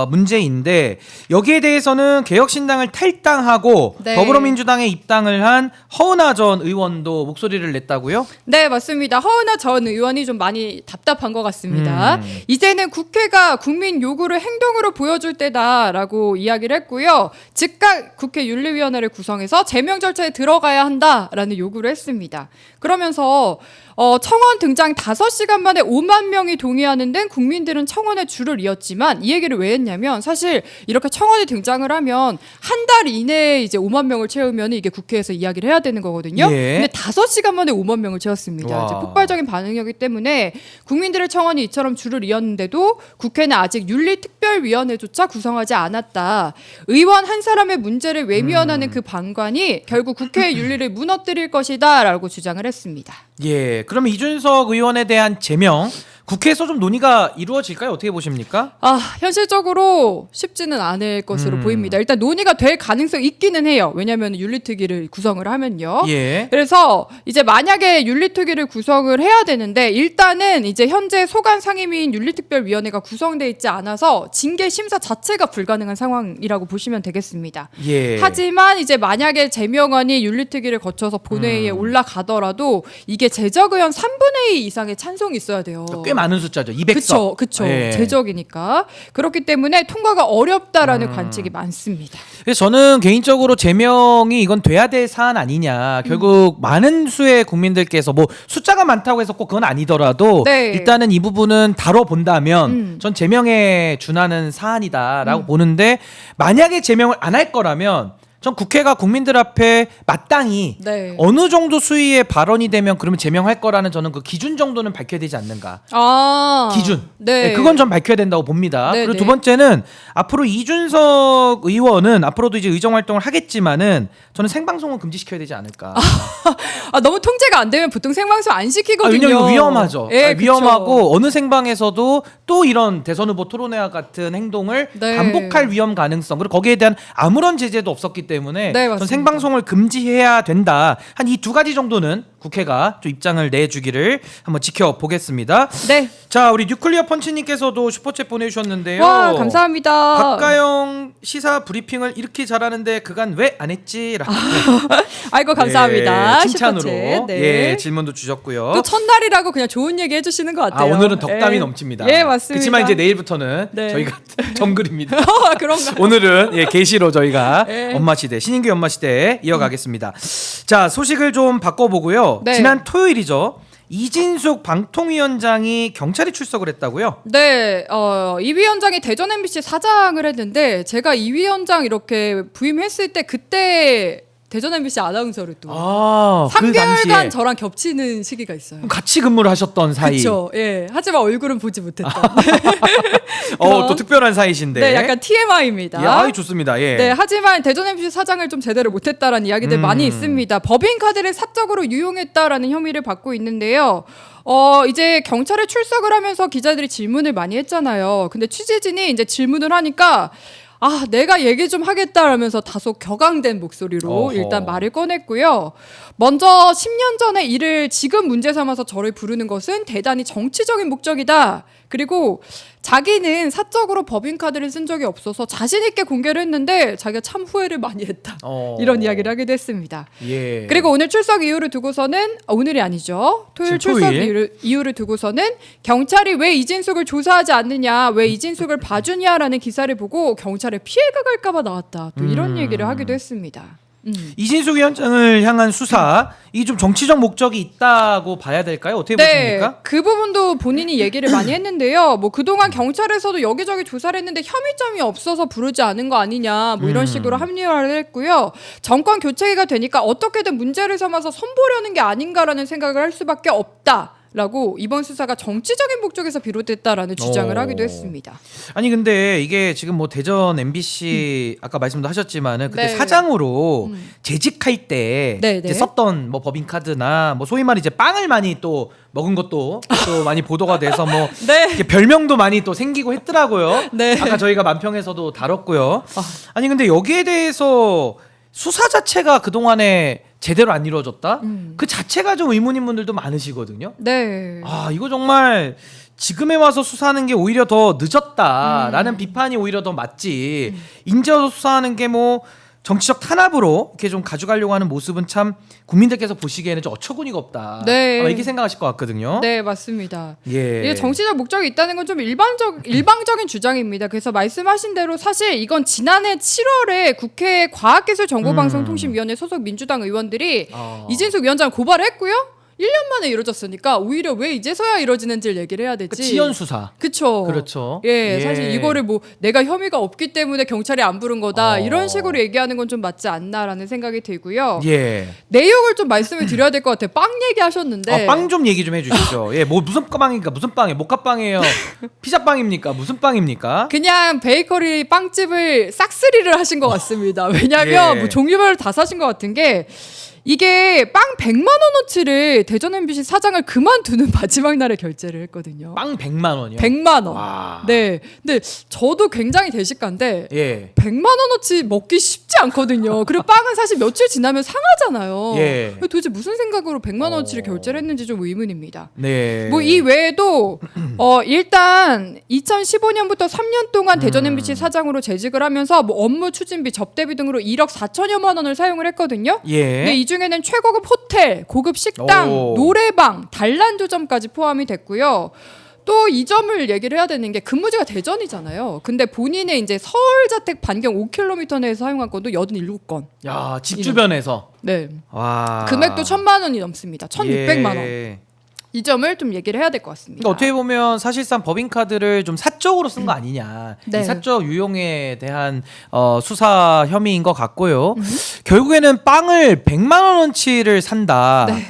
문제인데 여기에 대해서는 개혁신당을 탈당하고 네. 더불어민주당에 입당을 한 허은하 전 의원도 목소리를 냈다고요? 네, 맞습니다. 허은하 전 의원이 좀 많이 답답한 것 같습니다. 이제는 국회가 국민 요구를 행동으로 보여줄 때다라고 이야기를 했고요. 즉각 국회 윤리위원회를 구성해서 제명 절차에 들어가야 한다라는 요구를 했습니다. 그러면서 청원 등장 5시간 만에 5만 명이 동의하는 등 국민들은 청원에 줄을 이었지만 이 얘기를 왜 했냐면 사실 이렇게 청원이 등장을 하면 한 달 이내에 이제 5만 명을 채우면 이게 국회에서 이야기를 해야 되는 거거든요. 예. 근데 5시간 만에 5만 명을 채웠습니다. 이제 폭발적인 반응이었기 때문에 국민들의 청원이 이처럼 줄을 이었는데도 국회는 아직 윤리특별위원회조차 구성하지 않았다. 의원 한 사람의 문제를 외면하는 그 방관이 결국 국회의 윤리를 무너뜨릴 것이다라고 주장을 했습니다. 예. 그러면 이준석 의원에 대한 제명 국회에서 좀 논의가 이루어질까요? 어떻게 보십니까? 현실적으로 쉽지는 않을 것으로 보입니다. 일단 논의가 될 가능성이 있기는 해요. 왜냐하면 윤리특위를 구성을 하면요. 예. 그래서 이제 만약에 윤리특위를 구성을 해야 되는데 일단은 이제 현재 소관 상임위인 윤리특별위원회가 구성돼 있지 않아서 징계 심사 자체가 불가능한 상황이라고 보시면 되겠습니다. 예. 하지만 이제 만약에 제명안이 윤리특위를 거쳐서 본회의에 올라가더라도 이게 제적 의원 3분의 2 이상의 찬성이 있어야 돼요. 꽤 많은 숫자죠. 200석. 그쵸. 예. 제적이니까. 그렇기 때문에 통과가 어렵다라는 관측이 많습니다. 그래서 저는 개인적으로 제명이 이건 돼야 될 사안 아니냐. 결국 많은 수의 국민들께서 뭐 숫자가 많다고 해서 꼭 그건 아니더라도 네. 일단은 이 부분은 다뤄본다면 전 제명에 준하는 사안이다라고 보는데 만약에 제명을 안 할 거라면 전 국회가 국민들 앞에 마땅히 네. 어느 정도 수위의 발언이 되면 그러면 제명할 거라는 저는 그 기준 정도는 밝혀야 되지 않는가. 기준. 네. 네, 그건 좀 밝혀야 된다고 봅니다. 네, 그리고 네. 두 번째는 앞으로 이준석 의원은 앞으로도 이제 의정 활동을 하겠지만은 저는 생방송은 금지시켜야 되지 않을까. 너무 통제가 안 되면 보통 생방송 안 시키거든요. 왜냐면 이거 위험하죠. 예, 위험하고 어느 생방에서도 또 이런 대선 후보 토론회와 같은 행동을 네. 반복할 위험 가능성 그리고 거기에 대한 아무런 제재도 없었기 때문에 네, 전 맞습니다. 생방송을 금지해야 된다. 한 이 두 가지 정도는 국회가 좀 입장을 내주기를 한번 지켜보겠습니다. 네. 자, 우리 뉴클리어 펀치님께서도 슈퍼챗 보내주셨는데요. 와, 감사합니다. 박가영 시사 브리핑을 이렇게 잘하는데 그간 왜 안 했지? 라고. 아이고 감사합니다. 예, 칭찬으로 슈퍼챗. 네. 예, 질문도 주셨고요. 또 첫날이라고 그냥 좋은 얘기 해주시는 것 같아요. 오늘은 덕담이 예. 넘칩니다. 예, 맞습니다. 그렇지만 이제 내일부터는 네. 저희가 정글입니다. 그런가? 오늘은 예, 게시로 저희가 예. 엄마 시대 신인규 엄마 시대 이어가겠습니다. 자, 소식을 좀 바꿔보고요. 네. 지난 토요일이죠. 이진숙 방통위원장이 경찰에 출석을 했다고요? 네, 이 위원장이 대전 MBC 사장을 했는데 제가 이 위원장 이렇게 부임했을 때 그때 대전 MBC 아나운서를 또 아, 그 3개월간 당시에 저랑 겹치는 시기가 있어요. 같이 근무를 하셨던 사이. 그렇죠. 예. 하지만 얼굴은 보지 못했던. 또 특별한 사이신데. 네, 약간 TMI입니다. 예, 아이 좋습니다. 예. 네, 하지만 대전 MBC 사장을 좀 제대로 못했다라는 이야기들 많이 있습니다. 법인카드를 사적으로 유용했다라는 혐의를 받고 있는데요. 이제 경찰에 출석을 하면서 기자들이 질문을 많이 했잖아요. 근데 취재진이 이제 질문을 하니까 내가 얘기 좀 하겠다라면서 다소 격앙된 목소리로 어허. 일단 말을 꺼냈고요. 먼저 10년 전에 이를 지금 문제 삼아서 저를 부르는 것은 대단히 정치적인 목적이다. 그리고 자기는 사적으로 법인카드를 쓴 적이 없어서 자신 있게 공개를 했는데 자기가 참 후회를 많이 했다. 이런 이야기를 하기도 했습니다. 예. 그리고 오늘 출석 이유를 두고서는 오늘이 아니죠. 토요일 지금 출석 토요일? 이유를 두고서는 경찰이 왜 이진숙을 조사하지 않느냐, 왜 이진숙을 봐주냐라는 기사를 보고 경찰에 피해가 갈까봐 나왔다. 또 이런 얘기를 하기도 했습니다. 이진숙 위원장을 향한 수사 이 좀 정치적 목적이 있다고 봐야 될까요? 어떻게 보십니까? 그 부분도 본인이 얘기를 많이 했는데요. 뭐 그동안 경찰에서도 여기저기 조사를 했는데 혐의점이 없어서 부르지 않은 거 아니냐, 뭐 이런 식으로 합리화를 했고요. 정권 교체가 되니까 어떻게든 문제를 삼아서 선보려는 게 아닌가라는 생각을 할 수밖에 없다. 라고 이번 수사가 정치적인 목적에서 비롯됐다라는 주장을 하기도 했습니다. 아니 근데 이게 지금 뭐 대전 MBC 아까 말씀도 하셨지만은 그때 네. 사장으로 재직할 때 네, 이제 네. 썼던 뭐 법인카드나 뭐 소위 말해 이제 빵을 많이 또 먹은 것도 또 많이 보도가 돼서 뭐 네. 이렇게 별명도 많이 또 생기고 했더라고요. 네. 아까 저희가 만평에서도 다뤘고요. 아니 근데 여기에 대해서 수사 자체가 그동안에 제대로 안 이루어졌다? 그 자체가 좀 의문인 분들도 많으시거든요. 네. 이거 정말 지금에 와서 수사하는 게 오히려 더 늦었다라는 비판이 오히려 더 맞지. 인제 와서 수사하는 게 뭐 정치적 탄압으로 이렇게 좀 가져가려고 하는 모습은 참 국민들께서 보시기에는 좀 어처구니가 없다. 네. 아마 이렇게 생각하실 것 같거든요. 네, 맞습니다. 예. 이게 정치적 목적이 있다는 건 좀 일방적인 주장입니다. 그래서 말씀하신 대로 사실 이건 지난해 7월에 국회 과학기술정보방송통신위원회 소속 민주당 의원들이 이진숙 위원장 고발을 했고요. 1년 만에 이루어졌으니까 오히려 왜 이제서야 이루어지는지를 얘기를 해야 되지. 지연 수사. 그쵸. 그렇죠. 예, 사실 이거를 뭐 내가 혐의가 없기 때문에 경찰이 안 부른 거다 이런 식으로 얘기하는 건 좀 맞지 않나라는 생각이 들고요. 예. 내용을 좀 말씀을 드려야 될 것 같아요. 빵 얘기하셨는데. 빵 좀 얘기 좀 해주시죠. 예, 뭐 무슨 빵입니까? 무슨 빵이에요? 모카빵이에요? 피자빵입니까? 무슨 빵입니까? 그냥 베이커리 빵집을 싹쓸이를 하신 것 같습니다. 왜냐하면 예. 뭐 종류별로 다 사신 것 같은 게 이게 빵 100만 원어치를 대전 MBC 사장을 그만두는 마지막 날에 결제를 했거든요. 빵 100만 원이요? 100만 원. 와. 네. 근데 저도 굉장히 대식가인데 예. 100만 원어치 먹기 쉽지 않거든요. 그리고 빵은 사실 며칠 지나면 상하잖아요. 예. 도대체 무슨 생각으로 100만 원어치를 결제를 했는지 좀 의문입니다. 네. 뭐 이 외에도 일단 2015년부터 3년 동안 대전 MBC 사장으로 재직을 하면서 뭐 업무 추진비, 접대비 등으로 1억 4천여만 원을 사용을 했거든요. 예. 근데 이 중에는 최고급 호텔, 고급 식당, 오. 노래방, 단란주점까지 포함이 됐고요. 또 이 점을 얘기를 해야 되는 게 근무지가 대전이잖아요. 근데 본인의 이제 서울 자택 반경 5km 내에서 사용한 건도 87건. 야, 집 주변에서. 네. 와. 금액도 1,000만 원이 넘습니다. 1,600만 원. 예. 이 점을 좀 얘기를 해야 될 것 같습니다. 그러니까 어떻게 보면 사실상 법인카드를 좀 사적으로 쓴 거 아니냐. 네. 이 사적 유용에 대한 수사 혐의인 것 같고요. 결국에는 빵을 100만 원어치를 산다. 네.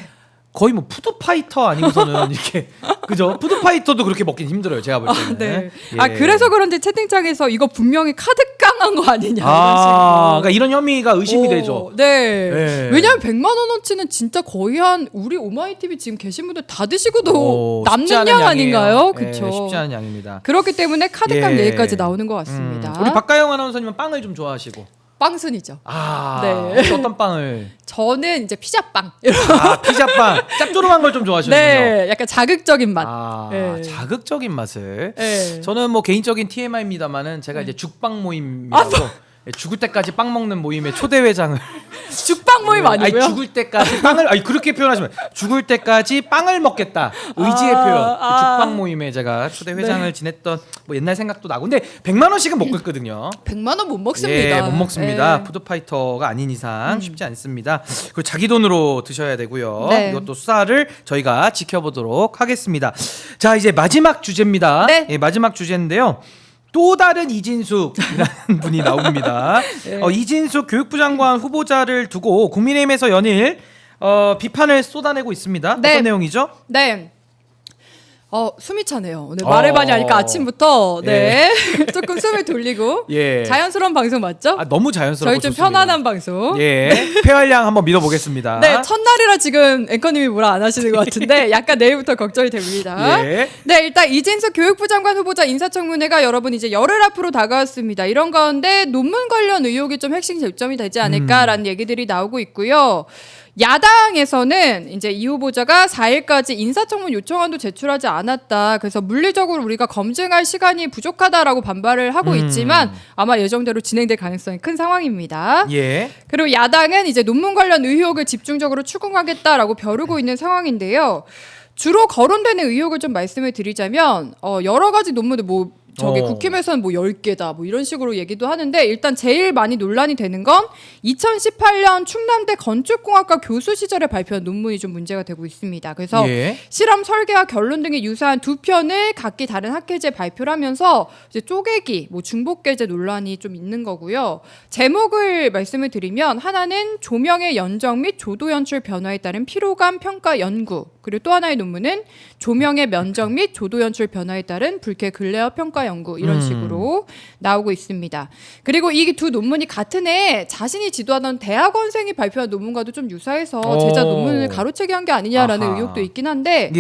거의 뭐 푸드파이터 아니고서는 이렇게 그죠? 푸드파이터도 그렇게 먹긴 힘들어요. 제가 볼 때는. 네. 예. 그래서 그런지 채팅창에서 이거 분명히 카드 깡한 거 아니냐 이런 그러니까 이런 혐의가 의심이 식으로. 되죠. 네. 예. 왜냐하면 100만 원어치는 진짜 거의 한 우리 오마이TV 지금 계신 분들 다 드시고도 쉽지 남는 않은 양 양이에요. 아닌가요? 예, 그렇죠. 쉽지 않은 양입니다. 그렇기 때문에 카드깡 예. 얘기까지 나오는 것 같습니다. 우리 박가영 아나운서님은 빵을 좀 좋아하시고. 빵순이죠. 네. 혹시 어떤 빵을? 저는 이제 피자빵. 피자빵. 짭조름한 걸 좀 좋아하시는군요. 네, 약간 자극적인 맛. 네. 자극적인 맛을. 네. 저는 뭐 개인적인 TMI입니다만은 제가 이제 죽빵 모임이라고 죽을 때까지 빵 먹는 모임의 초대회장을 죽빵 모임 아니고요? 죽을 때까지 빵을 그렇게 표현하시면 죽을 때까지 빵을 먹겠다 의지의 표현 죽빵 모임에 제가 초대회장을 지냈던 뭐 옛날 생각도 나고 근데 100만 원씩은 못 긁거든요. 100만 원 못 먹습니다. 예, 못 먹습니다. 네. 푸드파이터가 아닌 이상 쉽지 않습니다. 그리고 자기 돈으로 드셔야 되고요. 네. 이것도 수사를 저희가 지켜보도록 하겠습니다. 자, 이제 마지막 주제입니다. 네. 예, 마지막 주제인데요. 또 다른 이진숙이라는 분이 나옵니다. 네. 이진숙 교육부 장관 후보자를 두고 국민의힘에서 연일 비판을 쏟아내고 있습니다. 네. 어떤 내용이죠? 네. 숨이 차네요. 오늘 말을 많이 하니까 아침부터 조금 숨을 돌리고 예. 자연스러운 방송 맞죠? 너무 자연스럽고 저희 좀 좋습니다. 편안한 방송. 예, 폐활량 한번 믿어보겠습니다. 네, 첫날이라 지금 앵커님이 뭐라 안 하시는 것 같은데 약간 내일부터 걱정이 됩니다. 예. 네, 일단 이진숙 교육부 장관 후보자 인사청문회가 여러분 이제 열흘 앞으로 다가왔습니다. 이런 가운데 논문 관련 의혹이 좀 핵심 쟁점이 되지 않을까라는 얘기들이 나오고 있고요. 야당에서는 이제 이 후보자가 4일까지 인사청문 요청안도 제출하지 않았다. 그래서 물리적으로 우리가 검증할 시간이 부족하다라고 반발을 하고 있지만 아마 예정대로 진행될 가능성이 큰 상황입니다. 예. 그리고 야당은 이제 논문 관련 의혹을 집중적으로 추궁하겠다라고 벼르고 있는 상황인데요. 주로 거론되는 의혹을 좀 말씀을 드리자면 여러 가지 논문들 국힘에서는 10개다 이런 식으로 얘기도 하는데 일단 제일 많이 논란이 되는 건 2018년 충남대 건축공학과 교수 시절에 발표한 논문이 좀 문제가 되고 있습니다. 그래서 실험 설계와 결론 등이 유사한 두 편을 각기 다른 학회지에 발표를 하면서 이제 쪼개기, 중복게재 논란이 좀 있는 거고요. 제목을 말씀을 드리면 하나는 조명의 연정 및 조도 연출 변화에 따른 피로감 평가 연구, 그리고 또 하나의 논문은 조명의 면적 및 조도 연출 변화에 따른 불쾌 글레어 평가 연구 이런 식으로 나오고 있습니다. 그리고 이 두 논문이 같은 해 자신이 지도하던 대학원생이 발표한 논문과도 좀 유사해서 제자 논문을 가로채기 한 게 아니냐라는 의혹도 있긴 한데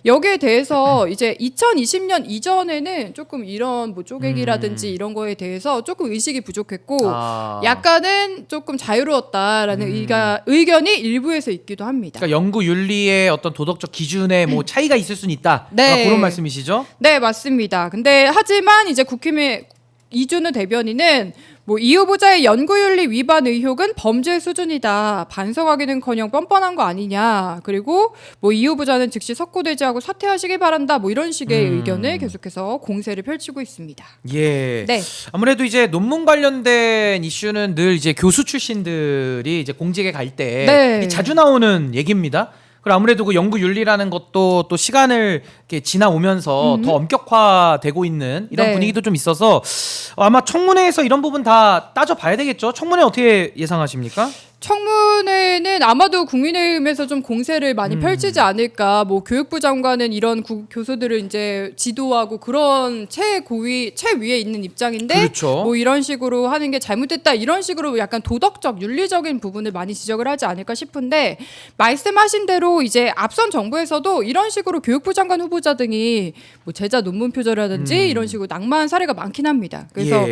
여기에 대해서 이제 2020년 이전에는 조금 이런 쪼개기라든지 이런 거에 대해서 조금 의식이 부족했고 약간은 조금 자유로웠다라는 의견이 일부에서 있기도 합니다. 그러니까 연구 윤리의 어떤 도덕적 기준에 차이가 있을 수는 있다. 네. 그런 말씀이시죠? 네, 맞습니다. 근데 하지만 이제 국힘의 이준우 대변인은 이 후보자의 연구윤리 위반 의혹은 범죄 수준이다. 반성하기는커녕 뻔뻔한 거 아니냐. 그리고 이 후보자는 즉시 석고대지하고 사퇴하시길 바란다. 이런 식의 의견을 계속해서 공세를 펼치고 있습니다. 예. 네. 아무래도 이제 논문 관련된 이슈는 늘 이제 교수 출신들이 이제 공직에 갈 때 자주 나오는 얘기입니다. 그리고 아무래도 그 연구 윤리라는 것도 또 시간을 이렇게 지나오면서 더 엄격화되고 있는 이런 분위기도 좀 있어서 아마 청문회에서 이런 부분 다 따져봐야 되겠죠. 청문회 어떻게 예상하십니까? 청문회는 아마도 국민의힘에서 좀 공세를 많이 펼치지 않을까. 교육부 장관은 이런 교수들을 이제 지도하고 그런 최위에 있는 입장인데 그렇죠. 이런 식으로 하는 게 잘못됐다 이런 식으로 약간 도덕적 윤리적인 부분을 많이 지적을 하지 않을까 싶은데 말씀하신 대로 이제 앞선 정부에서도 이런 식으로 교육부 장관 후보자 등이 제자 논문 표절이라든지 이런 식으로 낙마한 사례가 많긴 합니다. 그래서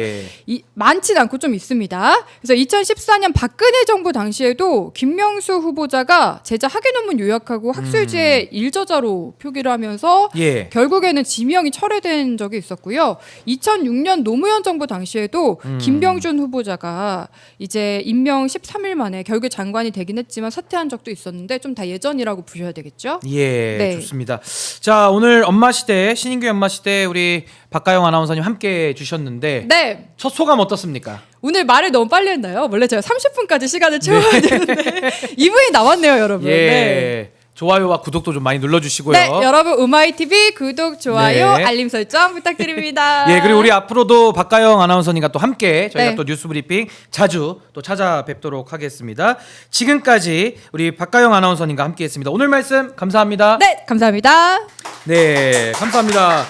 많진 않고 좀 있습니다. 그래서 2014년 박근혜 정부 당시에도 김명수 후보자가 제자 학예 논문 요약하고 학술지에 일저자로 표기를 하면서 결국에는 지명이 철회된 적이 있었고요. 2006년 노무현 정부 당시에도 김병준 후보자가 이제 임명 13일 만에 결국에 장관이 되긴 했지만 사퇴한 적도 있었는데 좀 다 예전이라고 보셔야 되겠죠? 좋습니다. 자, 오늘 엄마시대 신인규 엄마시대 우리 박가영 아나운서님 함께 해주셨는데 첫 소감 어떻습니까? 오늘 말을 너무 빨리 했나요? 원래 제가 30분까지 시간을 채워야 되는데 2분이 남았네요, 여러분. 좋아요와 구독도 좀 많이 눌러주시고요. 네, 여러분 우마이TV 구독, 좋아요, 알림 설정 부탁드립니다. 그리고 우리 앞으로도 박가영 아나운서님과 또 함께 저희가 또 뉴스브리핑 자주 또 찾아뵙도록 하겠습니다. 지금까지 우리 박가영 아나운서님과 함께했습니다. 오늘 말씀 감사합니다. 네, 감사합니다. 네, 감사합니다.